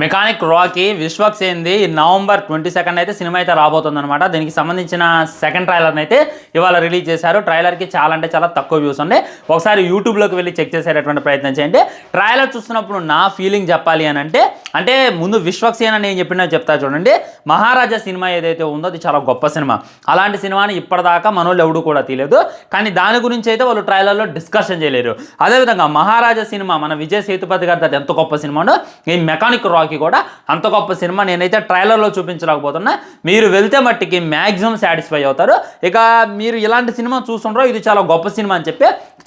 Mechanic Rocky విశ్వక్సేన్ది November 22 అయితే cinema అయితే రాబోతుందన్నమాట. దీనికి సంబంధించిన సెకండ్ ట్రైలర్ని అయితే ఇవాళ రిలీజ్ చేశారు. ట్రైలర్కి చాలా అంటే చాలా తక్కువ వ్యూస్ ఉన్నాయి. ఒకసారి యూట్యూబ్లోకి వెళ్ళి చెక్ చేసేటటువంటి ప్రయత్నం చేయండి. ట్రైలర్ చూస్తున్నప్పుడు నా ఫీలింగ్ చెప్పాలి అని అంటే ముందు విశ్వక్సేన్ అని నేను చెప్పినా చెప్తా చూడండి. మహారాజా సినిమా ఏదైతే ఉందో అది చాలా గొప్ప సినిమా. అలాంటి సినిమాని ఇప్పటిదాకా మనోళ్ళు ఎవడు కూడా తీయలేదు. కానీ దాని గురించి అయితే వాళ్ళు ట్రైలర్లో డిస్కషన్ చేయలేరు. అదేవిధంగా మహారాజా సినిమా మన విజయ్ సేతుపతి గారి అది ఎంత గొప్ప సినిమానో ఈ మెకానిక్ రాకీ కూడా అంత గొప్ప సినిమా. నేనైతే ట్రైలర్లో చూపించలేకపోతున్నా. మీరు వెళ్తే మట్టికి మ్యాక్సిమం సాటిస్ఫై అవుతారు. ఇక మీరు ఇలాంటి సినిమా చూస్తుండ్రో ఇది చాలా గొప్ప సినిమా అని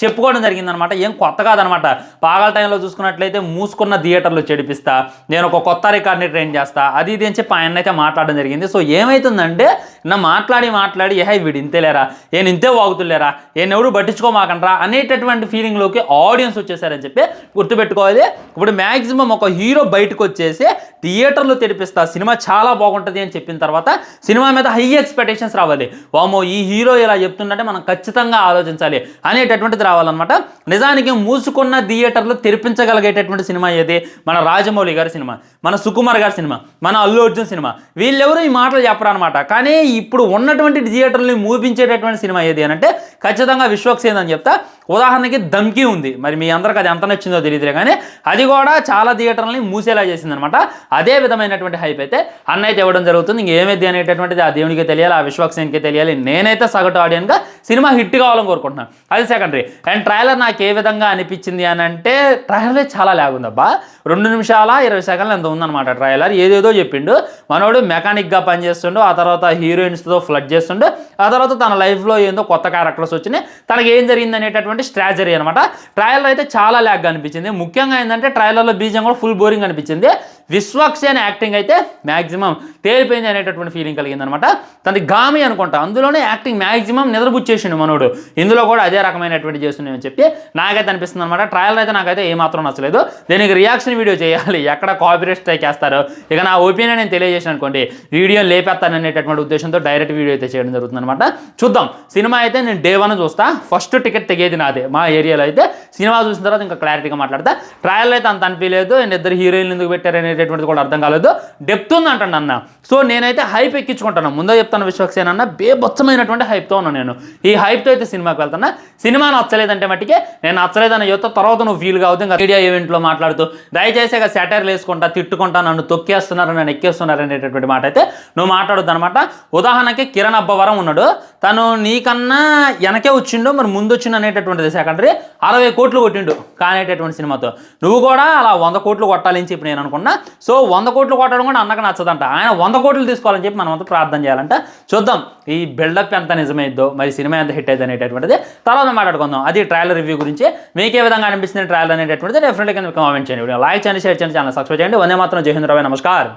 చెప్పుకోవడం జరిగిందనమాట. ఏం కొత్త కాదనమాట. పాగల టైంలో చూసుకున్నట్లయితే మూసుకున్న థియేటర్లు చెడిపిస్తా, నేను ఒక కొత్త రికార్డ్ని ట్రైన్ చేస్తా, అది ఇది అని చెప్పి ఆయన అయితే మాట్లాడడం జరిగింది. సో ఏమవుతుందంటే నా మాట్లాడి వీడు ఇంతేలేరా, నేను ఇంతే వాగుతులేరా, నేను ఎవడు పట్టించుకోమాకండ్రా అనేటటువంటి ఫీలింగ్లోకి ఆడియన్స్ వచ్చేసారని చెప్పి గుర్తుపెట్టుకోవాలి. ఇప్పుడు మ్యాక్సిమం ఒక హీరో బయటకు వచ్చేసి థియేటర్లో తెరిపిస్తా, సినిమా చాలా బాగుంటుంది అని చెప్పిన తర్వాత సినిమా మీద హై ఎక్స్పెక్టేషన్స్ రావాలి. వామో ఈ హీరో ఇలా చెప్తుందంటే మనం ఖచ్చితంగా ఆలోచించాలి అనేటటువంటిది రావాలన్నమాట. నిజానికి మూసుకున్న థియేటర్లో తెరిపించగలిగేటటువంటి సినిమా ఏది? మన రాజమౌళి గారి సినిమా, మన సుకుమార్ గారి సినిమా, మన అల్లు అర్జున్ సినిమా. వీళ్ళెవరూ ఈ మాటలు చెప్పరు అనమాట. కానీ ఇప్పుడు ఉన్నటువంటి థియేటర్ని మూపించేటటువంటి సినిమా ఏది అని అంటే ఖచ్చితంగా విశ్వక్సేన్ అని చెప్తా. ఉదాహరణకి ధమ్కీ ఉంది, మరి మీ అందరికి అది ఎంత నచ్చిందో తెలియదులే, కానీ అది కూడా చాలా థియేటర్లని మూసేలా చేసిందనమాట. అదే విధమైనటువంటి హైప్ అయితే అన్న అయితే ఇవ్వడం జరుగుతుంది. ఇంకేమేది అనేటటువంటిది ఆ దేవునికి తెలియాలి, ఆ విశ్వక్సేన్కి తెలియాలి. నేనైతే సగటు ఆడియన్గా సినిమా హిట్ కావాలని కోరుకుంటున్నాను. అది సెకండరీ. అండ్ ట్రైలర్ నాకు ఏ విధంగా అనిపించింది అని అంటే ట్రైలర్ చాలా లాగ్ ఉందబ్బా. 2 నిమిషాల 20 సెకండ్లు ఎంత ఉందన్నమాట ట్రైలర్. ఏదేదో చెప్పిండు మనోడు, మెకానిక్గా పనిచేస్తుండు, ఆ తర్వాత హీరోయిన్స్తో ఫ్లడ్ చేస్తుండు, ఆ తర్వాత తన లైఫ్లో ఏందో కొత్త క్యారెక్టర్స్ వచ్చినాయి, తనకి ఏం జరిగింది అనేటటువంటి స్ట్రాటజీ అనమాట. ట్రైలర్ అయితే చాలా ల్యాగ్గా అనిపించింది. ముఖ్యంగా ఏంటంటే ట్రైలర్లో బీజం కూడా ఫుల్ బోరింగ్ అనిపించింది. విశ్వక్సేన్ యాక్టింగ్ అయితే మ్యాక్సిమం తేలిపోయింది అనేటటువంటి ఫీలింగ్ కలిగింది అనమాట. తనది గామి అనుకుంటా, అందులోనే యాక్టింగ్ మ్యాక్సిమం నిద్రపుచ్చేసిండు మనోడు. ఇందులో కూడా అదే రకమైనటువంటి చేస్తున్నాయని చెప్పి నాకైతే అనిపిస్తుంది అనమాట. ట్రయల్ అయితే నాకైతే ఏమాత్రం నచ్చలేదు. దీనికి రియాక్షన్ వీడియో చేయాలి, ఎక్కడ కాపీరైట్ స్ట్రైక్ చేస్తారో. ఇక నా ఒపీనియన్ నేను తెలియజేసాను అనుకోండి, వీడియో లేపేస్తాను అనేటటువంటి ఉద్దేశంతో డైరెక్ట్ వీడియో అయితే చేయడం జరుగుతుంది అనమాట. చూద్దాం. సినిమా అయితే నేను డే 1 చూస్తా. ఫస్ట్ టికెట్ తెగేది నాదే మా ఏరియాలో. అయితే సినిమా చూసిన తర్వాత ఇంకా క్లారిటీగా మాట్లాడతా. ట్రయల్ అయితే అంత అనిపించలేదు. ఇద్దరు హీరోయిన్లు ఎందుకు పెట్టారనేటటువంటిది కూడా అర్థం కాలేదు. డెప్త్ ఉంది అంటాను అన్న. సో నేనైతే హైప్ ఎక్కించుకుంటాను. ముందే చెప్తాను, విశ్వక్సేన్ అన్న బేబొచ్చమైనటువంటి హైప్తో ఉన్నాను నేను. ఈ హైప్తో అయితే సినిమాకి వెళ్తున్నా. సినిమా నచ్చలేదంటే మట్టికే నేను నచ్చలేదని చెప్తా. తర్వాత నువ్వు ఫీల్ కావద్దు. ఇంకా మీడియా ఈవెంట్లో మాట్లాడుతూ దయచేసి ఇక సెటైర్లు వేసుకుంటా, తిట్టుకుంటా, నన్ను తొక్కేస్తున్నారు, నన్ను ఎక్కేస్తున్నారు అనేటటువంటి మాట అయితే నువ్వు మాట్లాడొద్దు అనమాట. ఉదాహరణకి కిరణ్ అబ్బవరం ఉన్నాడు, తను నీకన్నా వెనకే వచ్చిండు, మరి ముందు వచ్చిండు అనేటటువంటిది సెకండరీ. 60 కోట్లు కొట్టిండు కానేటటువంటి సినిమాతో. నువ్వు కూడా అలా 100 కోట్లు కొట్టాలని చెప్పి నేను అనుకున్నా. సో 100 కోట్లు కొట్టడం కూడా అన్నకు నచ్చదంట. ఆయన 100 కోట్లు తీసుకోవాలని చెప్పి మనం అంతా ప్రార్థన చేయాలంట. చూద్దాం ఈ బిల్డప్ ఎంత నిజమైద్దో, మరి సినిమా ఎంత హిట్ అయితే అనేటటువంటిది తర్వాత మాట్లాడుకుందాం. అది ట్రైలర్ రివ్యూ గురించి. మీకు ఏ విధంగా అనిపిస్తుంది ట్రైలర్ అనేటటువంటిది డెఫినెట్గా కామెంట్ చేయండి. లైక్ చేయండి, షేర్ చేయండి, ఛానల్ సబ్స్క్రైబ్ చేయండి. వందే మాత్రం. జై హింద్. నమస్కారం.